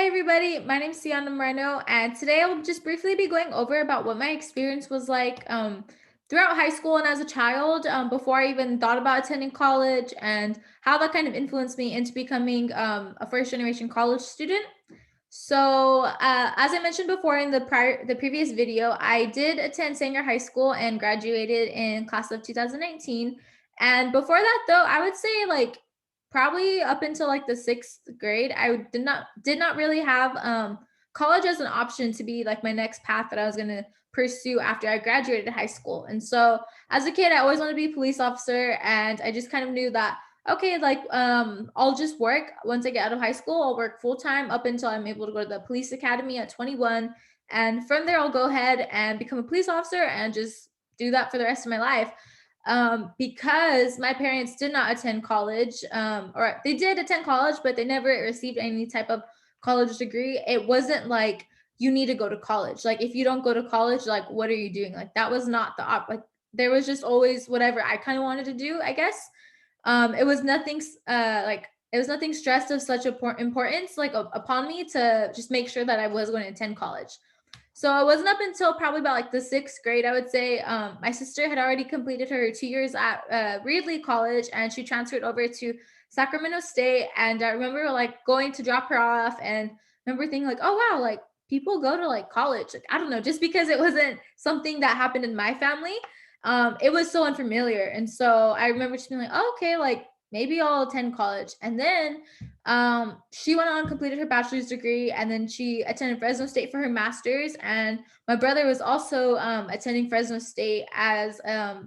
everybody, my name is Ciannah Moreno, and today I'll just briefly be going over about what my experience was like throughout high school and as a child, before I even thought about attending college, and how that kind of influenced me into becoming a first generation college student. So, as I mentioned before in the previous video, I did attend Sanger High School and graduated in class of 2019. And before that, though, I would say like probably up until like the sixth grade, I did not really have college as an option to be like my next path that I was gonna pursue after I graduated high school. And so, as a kid, I always wanted to be a police officer, and I just kind of knew that okay, like I'll just work once I get out of high school. I'll work full time up until I'm able to go to the police academy at 21, and from there I'll go ahead and become a police officer and just do that for the rest of my life. Because my parents did not attend college, or they did attend college, but they never received any type of college degree. It wasn't like you need to go to college. Like if you don't go to college, like what are you doing? Like that was not like there was just always whatever I kind of wanted to do, I guess. It was nothing like it was nothing stressed of such importance like upon me to just make sure that I was going to attend college. So it wasn't up until probably about like the sixth grade, I would say. My sister had already completed her 2 years at Reedley College, and she transferred over to Sacramento State. And I remember like going to drop her off, and remember thinking like, oh wow, like people go to like college. Like I don't know, just because it wasn't something that happened in my family, it was so unfamiliar. And so I remember just being like, oh, okay, like maybe I'll attend college. And then she went on and completed her bachelor's degree, and then she attended Fresno State for her master's. And my brother was also attending Fresno State as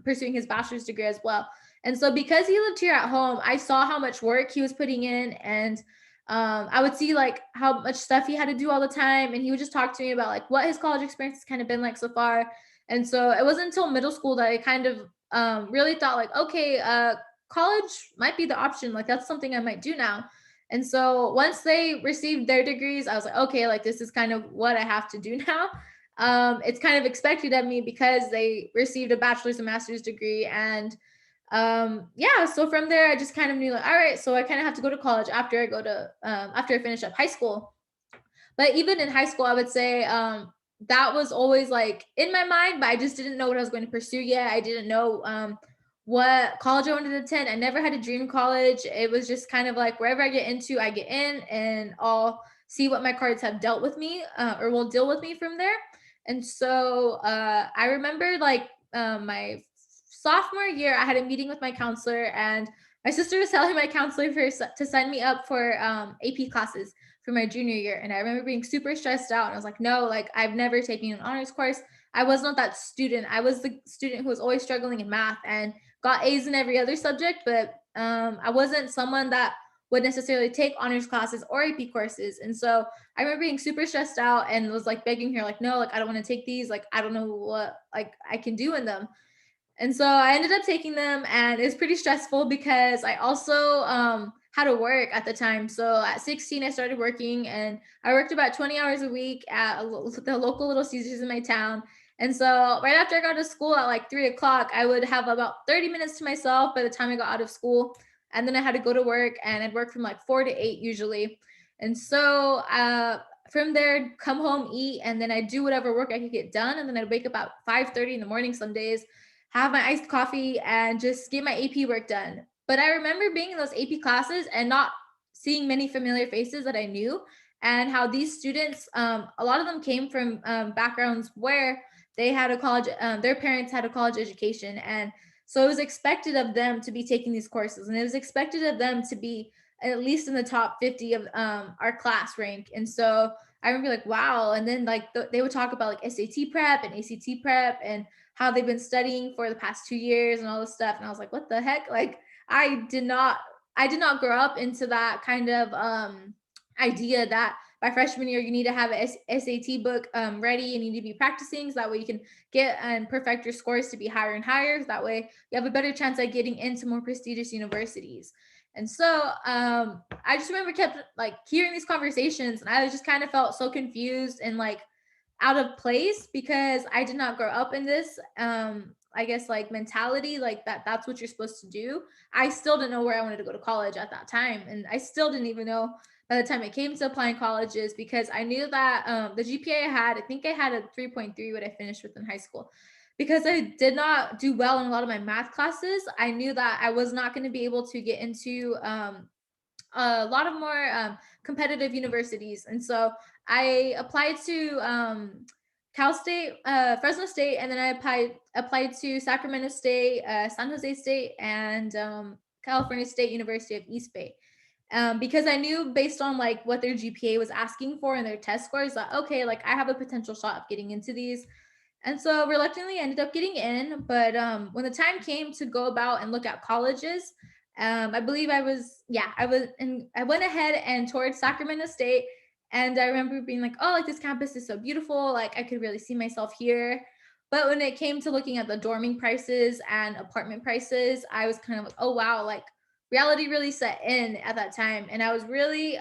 pursuing his bachelor's degree as well. And so because he lived here at home, I saw how much work he was putting in, and I would see like how much stuff he had to do all the time, and he would just talk to me about like what his college experience has kind of been like so far. And so it wasn't until middle school that I kind of really thought like, okay, college might be the option. Like that's something I might do now. And so once they received their degrees, I was like, okay, like this is kind of what I have to do now. It's kind of expected of me because they received a bachelor's and master's degree. And yeah, so from there, I just kind of knew like, all right, so I kind of have to go to college after I finish up high school. But even in high school, I would say that was always like in my mind, but I just didn't know what I was going to pursue yet. I didn't know what college I wanted to attend. I never had a dream college. It was just kind of like wherever I get into, I get in, and I'll see what my cards have dealt with me, or will deal with me from there. And so I remember like my sophomore year, I had a meeting with my counselor, and my sister was telling my counselor to sign me up for AP classes for my junior year. And I remember being super stressed out. And I was like, no, like I've never taken an honors course. I was not that student. I was the student who was always struggling in math and got A's in every other subject, but I wasn't someone that would necessarily take honors classes or AP courses. And so I remember being super stressed out and was like begging her, like, no, like I don't want to take these. Like I don't know what like I can do in them. And so I ended up taking them, and it's pretty stressful because I also had to work at the time. So at 16, I started working, and I worked about 20 hours a week at the local Little Caesars in my town. And so right after I got to school at like 3 o'clock, I would have about 30 minutes to myself by the time I got out of school. And then I had to go to work, and I'd work from like 4 to 8 usually. And so from there, come home, eat, and then I'd do whatever work I could get done. And then I'd wake up at 5:30 in the morning some days, have my iced coffee, and just get my AP work done. But I remember being in those AP classes and not seeing many familiar faces that I knew, and how these students, a lot of them came from backgrounds where they had a college, their parents had a college education. And so it was expected of them to be taking these courses, and it was expected of them to be at least in the top 50 of our class rank. And so I remember like, wow. And then like they would talk about like SAT prep and ACT prep, and how they've been studying for the past 2 years and all this stuff. And I was like, what the heck? Like I did not grow up into that kind of idea that by freshman year you need to have a SAT book ready. You need to be practicing so that way you can get and perfect your scores to be higher and higher. So that way you have a better chance at getting into more prestigious universities. And so I just remember kept like hearing these conversations, and I just kind of felt so confused and like out of place because I did not grow up in this I guess like mentality like that's what you're supposed to do. I still didn't know where I wanted to go to college at that time, and I still didn't even know by the time it came to applying colleges, because I knew that the GPA I had, I think I had a 3.3 when I finished with in high school. Because I did not do well in a lot of my math classes, I knew that I was not going to be able to get into a lot of more competitive universities. And so I applied to Cal State, Fresno State, and then I applied to Sacramento State, San Jose State, and California State University of East Bay. Because I knew based on like what their GPA was asking for and their test scores that okay, like I have a potential shot of getting into these. And so reluctantly I ended up getting in. But when the time came to go about and look at colleges, I believe I went ahead and toured Sacramento State. And I remember being like, oh, like this campus is so beautiful. Like I could really see myself here. But when it came to looking at the dorming prices and apartment prices, I was kind of like, oh, wow, like reality really set in at that time. And I was really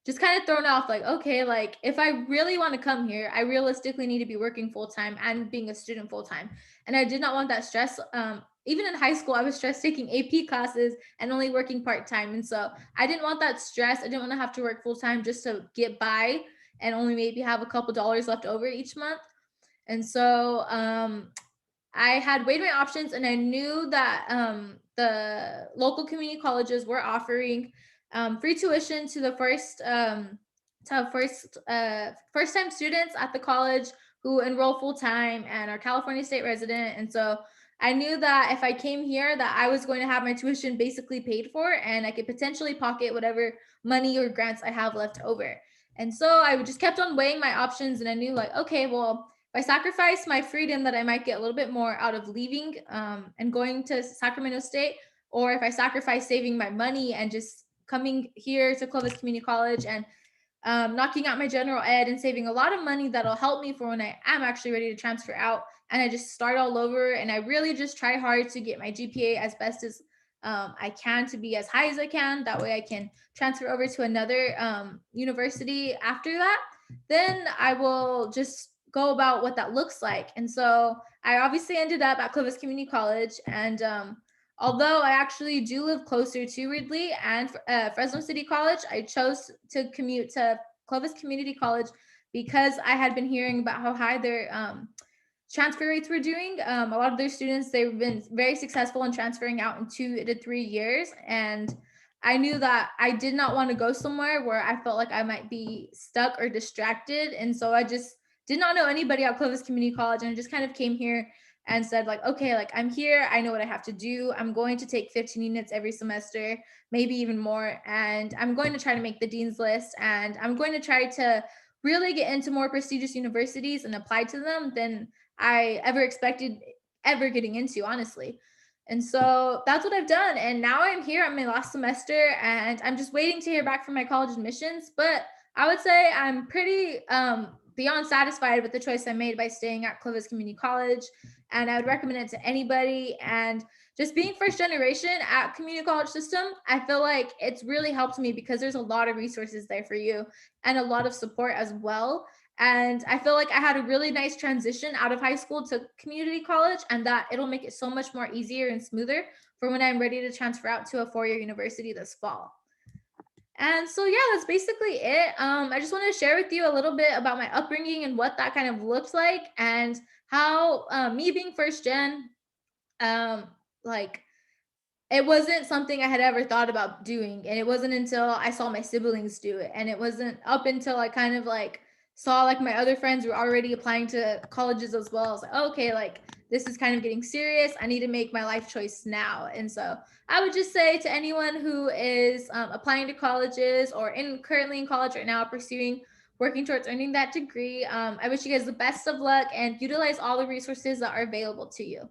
just kind of thrown off like okay, like if I really want to come here, I realistically need to be working full time and being a student full time. And I did not want that stress. Even in high school I was stressed taking AP classes and only working part time, and so I didn't want that stress. I didn't want to have to work full time just to get by and only maybe have a couple dollars left over each month. And so I had weighed my options, and I knew that the local community colleges were offering free tuition to the first time students at the college who enroll full time and are California state resident. And so I knew that if I came here, that I was going to have my tuition basically paid for, and I could potentially pocket whatever money or grants I have left over. And so I just kept on weighing my options, and I knew like, okay, well, if I sacrifice my freedom that I might get a little bit more out of leaving and going to Sacramento State, or if I sacrifice saving my money and just coming here to Clovis Community College and knocking out my general ed and saving a lot of money that'll help me for when I am actually ready to transfer out and I just start all over and I really just try hard to get my GPA as best as I can to be as high as I can. That way I can transfer over to another university after that. Then I will just go about what that looks like. And so I obviously ended up at Clovis Community College. And although I actually do live closer to Ridley and Fresno City College, I chose to commute to Clovis Community College because I had been hearing about how high their transfer rates were doing. A lot of their students, they've been very successful in transferring out in 2 to 3 years. And I knew that I did not want to go somewhere where I felt like I might be stuck or distracted. And so I just did not know anybody at Clovis Community College. And I just kind of came here and said, like, okay, like I'm here. I know what I have to do. I'm going to take 15 units every semester, maybe even more. And I'm going to try to make the dean's list. And I'm going to try to really get into more prestigious universities and apply to them than I ever expected ever getting into, honestly. And so that's what I've done. And now I'm here. I'm in my last semester and I'm just waiting to hear back from my college admissions. But I would say I'm pretty beyond satisfied with the choice I made by staying at Clovis Community College. And I would recommend it to anybody. And just being first generation at community college system, I feel like it's really helped me because there's a lot of resources there for you and a lot of support as well. And I feel like I had a really nice transition out of high school to community college, and that it'll make it so much more easier and smoother for when I'm ready to transfer out to a 4 year university this fall. And so, yeah, that's basically it. I just want to share with you a little bit about my upbringing and what that kind of looks like, and how me being first gen, um, like it wasn't something I had ever thought about doing, and it wasn't until I saw my siblings do it, and it wasn't up until I kind of like saw like my other friends were already applying to colleges as well. I was like, oh, okay, like this is kind of getting serious. I need to make my life choice now. And so I would just say to anyone who is applying to colleges or in currently in college right now, pursuing working towards earning that degree, I wish you guys the best of luck and utilize all the resources that are available to you.